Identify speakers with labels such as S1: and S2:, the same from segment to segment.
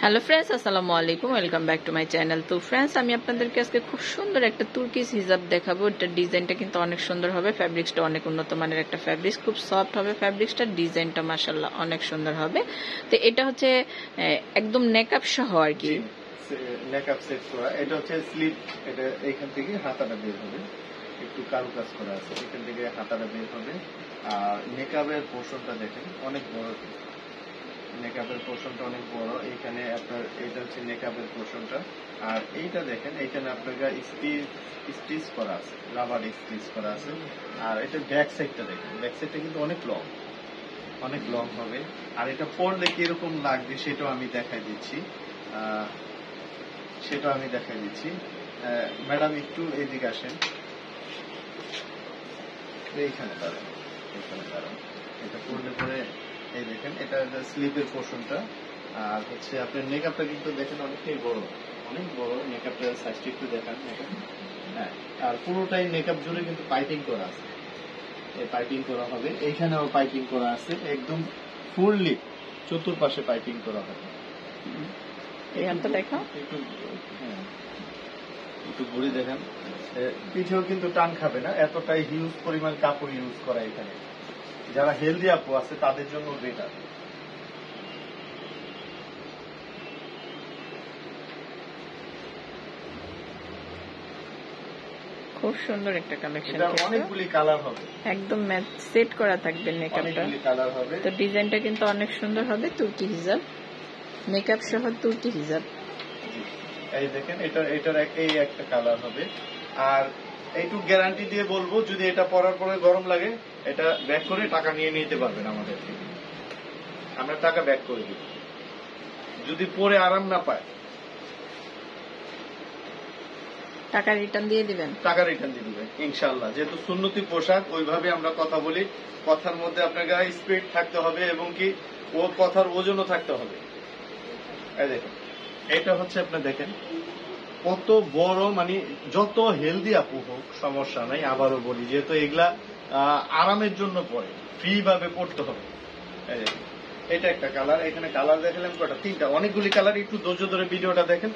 S1: Hello friends, আসসালামু আলাইকুম, welcome back to my channel. তো ফ্রেন্ডস, আমি আপনাদেরকে আজকে খুব সুন্দর একটা তুর্কিশ হিজাব দেখাবো। এটার ডিজাইনটা কিন্তু অনেক সুন্দর হবে, ফ্যাব্রিক্সটা অনেক উন্নত মানের একটা ফ্যাব্রিক্স, খুব সফট হবে ফ্যাব্রিক্সটা, ডিজাইনটা মাশাআল্লাহ অনেক সুন্দর হবে। তো এটা হচ্ছে একদম নেকআপ সহ আর কি,
S2: নেকআপ সেট করা। এটা হচ্ছে স্লিপ, এটা এইখান থেকে হাতাটা বের হবে, একটু কারুকাজ করা আছে, এখান থেকে হাতাটা বের হবে। আর মেকআপের পোর্শনটা দেখেন অনেক বড়, মেকআপের পোর্শনটা অনেক বড়। এখানে আপনার এটা হচ্ছে মেকআপের পোর্শনটা। আর এইটা দেখেন, এইখানে আপনার স্টিচ করা আছে, রাবার স্টিচ করা আছে। আর এটা ব্যাক সাইডটা দেখেন, ব্যাক সাইডটা কিন্তু অনেক লং হবে। আর এটা পরলে কিরকম লাগবে সেটাও আমি দেখাই দিচ্ছি। ম্যাডাম একটু এইদিকে আসেন, এইখানে দাঁড়ান। এটা পরলে পরে এই দেখেন, এটা স্লিপের পোর্শনটা। আর হচ্ছে আপনার মেকআপটা কিন্তু দেখেন অনেকটাই বড়, অনেক বড়। মেকআপের সাইজটা একটু দেখান। হ্যাঁ, আর পুরোটাই মেকআপ জুড়ে কিন্তু পাইপিং করা আছে, এই পাইপিং করা হবে। এইখানেও পাইপিং করা আছে, একদম ফুললি চতুর্পাশে পাইপিং করা হবে। একটু ঘুরে দেখেন, পিঠেও কিন্তু টান খাবে না, এতটাই হিউজ পরিমাণ কাপড় ইউজ করা এখানে। যারা হেলদি আপু আছে তাদের জন্য বেটার।
S1: খুব সুন্দর একটা কালেকশন,
S2: অনেকগুলি কালার হবে,
S1: একদম ম্যাচ সেট করা থাকবে মেকআপটা।
S2: কালার হবে।
S1: তো ডিজাইনটা কিন্তু অনেক সুন্দর হবে, তুর্কি হিজাব মেকআপ সহ তুর্কি হিজাব।
S2: এই দেখেন, এটার এই একটা কালার হবে। আর এইটুকু গ্যারান্টি দিয়ে বলবো, যদি এটা পরার পরে গরম লাগে, এটা ব্যাক করে টাকা নিয়ে নিতে পারবেন আমাদের থেকে, আমরা টাকা ব্যাক করে দিব। যদি পরে আরাম না পায়,
S1: টাকা রিটার্ন দিয়ে দিবেন
S2: ইনশাআল্লাহ। যেহেতু সুন্নতি পোশাক, ওইভাবে আমরা কথা বলি। কথার মধ্যে আপনাকে স্পিড থাকতে হবে এবং কি ও কথার ওজনও থাকতে হবে। এই দেখেন, এটা হচ্ছে আপনি দেখেন কত বড়, মানে যত হেলদি আপু হোক সমস্যা নাই। আবারও বলি, যেহেতু এগুলা আরামের জন্য পরে, ফ্রি ভাবে পড়তে হবে। এই দেখেন, এটা একটা কালার। এখানে কালার দেখালাম কয়টা, তিনটা, অনেকগুলি কালার। একটু ধৈর্য ধরে ভিডিওটা দেখেন,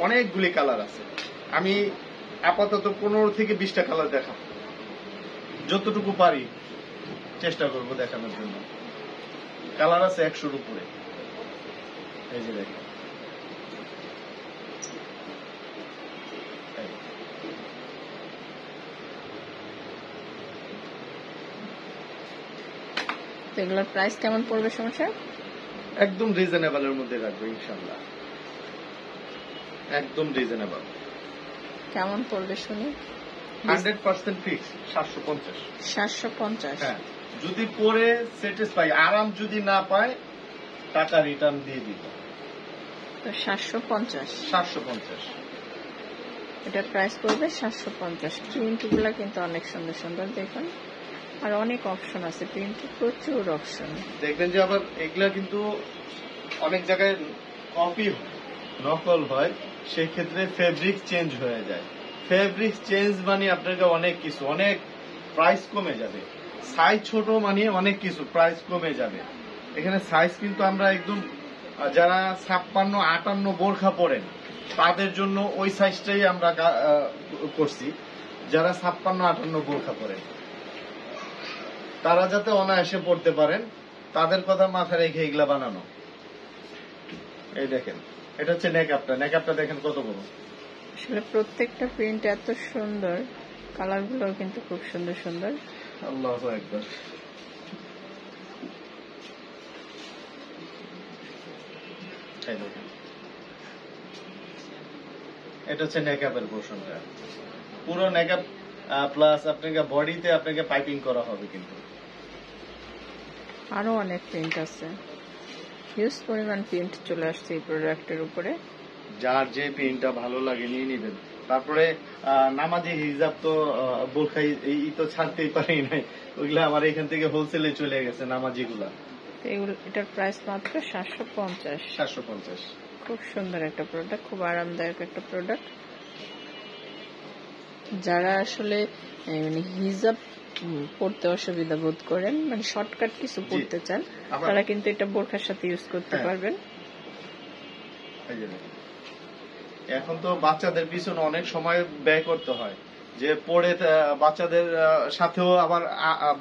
S2: অনেকগুলি কালার আছে। আমি আপাতত 15 থেকে 20টা কালার দেখাবো, যতটুকু পারি চেষ্টা করব দেখানোর জন্য। কালার আছে 100-র উপরে। এই যে দেখেন,
S1: এগুলোর প্রাইস কেমন পড়বে সমস্যা?
S2: একদম রিজনেবলের মধ্যে রাখবো ইনশাআল্লাহ, একদম রিজনেবল।
S1: কেমন পড়বে শুনি?
S2: 100% ফিক্স 750।
S1: 750?
S2: হ্যাঁ, যদি পরে স্যাটিসফাই, আরাম যদি না পায়, টাকা রিটার্ন দিয়ে দিব।
S1: তো 750 এটা প্রাইস পড়বে 750। প্রিন্টগুলো কিন্তু অনেক সুন্দর সুন্দর, দেখুন। আর অনেক অপশন আছে, প্রিন্টে প্রচুর অপশন।
S2: দেখবেন যে আবার এগুলা কিন্তু অনেক জায়গায় কপি হয়, নকল হয়, সেই ক্ষেত্রে ফেব্রিক চেঞ্জ হয়ে যায়। ফেব্রিক চেঞ্জ মানে আপনাকে অনেক কিছু, অনেক প্রাইস কমে যাবে। সাইজ ছোট মানে অনেক কিছু প্রাইস কমে যাবে। এখানে সাইজ কিন্তু আমরা একদম, যারা 56-58 বোরখা পরেন তাদের জন্য ওই সাইজটাই আমরা করছি। যারা 56-58 বোরখা পরেন তারা যাতে অনায়াসে পড়তে পারেন, তাদের কথা মাথায় রেখে এগুলা বানানো। এই দেখেন, এটা হচ্ছে নেকআপটা দেখেন কত বড়।
S1: আসলে প্রত্যেকটা প্রিন্ট এত সুন্দর, কালারগুলো কিন্তু খুব সুন্দর সুন্দর।
S2: আল্লাহু আকবার। এটা হচ্ছে নেকআপের পোর্শনটা, পুরো নেকআপ প্লাস আপনাকে বডিতে আপনাকে পাইপিং করা হবে। কিন্তু
S1: আরো অনেক প্রিন্ট আছে, হিউজ পরিমাণ প্রিন্ট চলে আসছে এই প্রোডাক্টের উপরে।
S2: যার যে প্রিন্টটা ভালো লাগে নিয়ে নিবেন। তারপরে নামাজি হিজাব তো বোরখা এই তো ছাড়তেই পারি নাই, ওইগুলা আমার এখান থেকে হোলসেলে চলে গেছে নামাজি গুলা।
S1: এটার প্রাইস মাত্র 750। খুব সুন্দর একটা প্রোডাক্ট, খুব আরামদায়ক একটা প্রোডাক্ট। যারা আসলে মানে হিজাব পড়তে অসুবিধা বোধ করেন, মানে শর্টকাট কিছু পড়তে চান, তারা কিন্তু এটা বোরখার সাথে ইউজ করতে পারবেন।
S2: এই যে দেখেন। এখন তো বাচ্চাদের পিছনে অনেক সময় ব্যয় করতে হয়, যে পড়ে বাচ্চাদের সাথেও আবার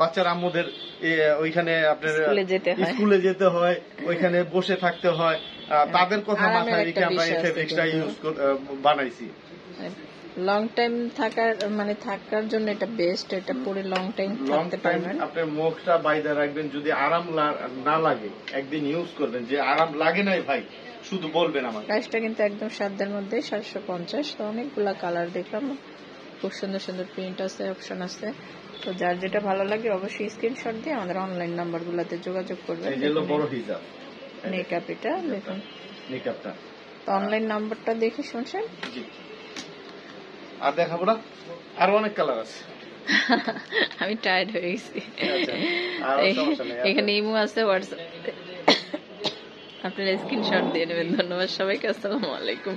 S2: বাচ্চার আম্মুদের ওইখানে আপনার স্কুলে যেতে হয়, ওইখানে বসে থাকতে হয়, তাদের কথা মাথায় রেখে আমরা এই ফেব্রিক্সটা ইউজ বানাইছি।
S1: লং টাইম থাকার জন্য এটা বেস্ট, এটা পরে লং টাইম থাকতে পারবেন।
S2: আপনি মুখটা বাইরে রাখবেন, যদি আরাম না লাগে একদিন ইউজ করবেন, যে আরাম লাগে নাই ভাই শুধু বলবেন আমার।
S1: প্রাইসটা কিন্তু একদম সাধ্যের মধ্যে 750। তো অনেকগুলা কালার দেখলাম, খুব সুন্দর সুন্দর প্রিন্ট আছে, অপশন আছে। তো যার যেটা ভালো লাগে অবশ্যই স্ক্রিনশট দিয়ে আমাদের অনলাইন নাম্বারগুলোতে যোগাযোগ করবেন।
S2: এই যে হলো বড় হিজাব
S1: মেকআপ, এটা দেখুন
S2: মেকআপটা।
S1: তো অনলাইন নাম্বারটা দেখে শুনছেন।
S2: জি, আর দেখাবো না, আর অনেক কালার আছে।
S1: আমি টায়ার্ড হয়ে গেছি। এখানে ইমো আছে, হোয়াটসঅ্যাপ, আপনারা স্ক্রিনশট দিয়ে নেবেন। ধন্যবাদ সবাইকে, আসসালামু আলাইকুম।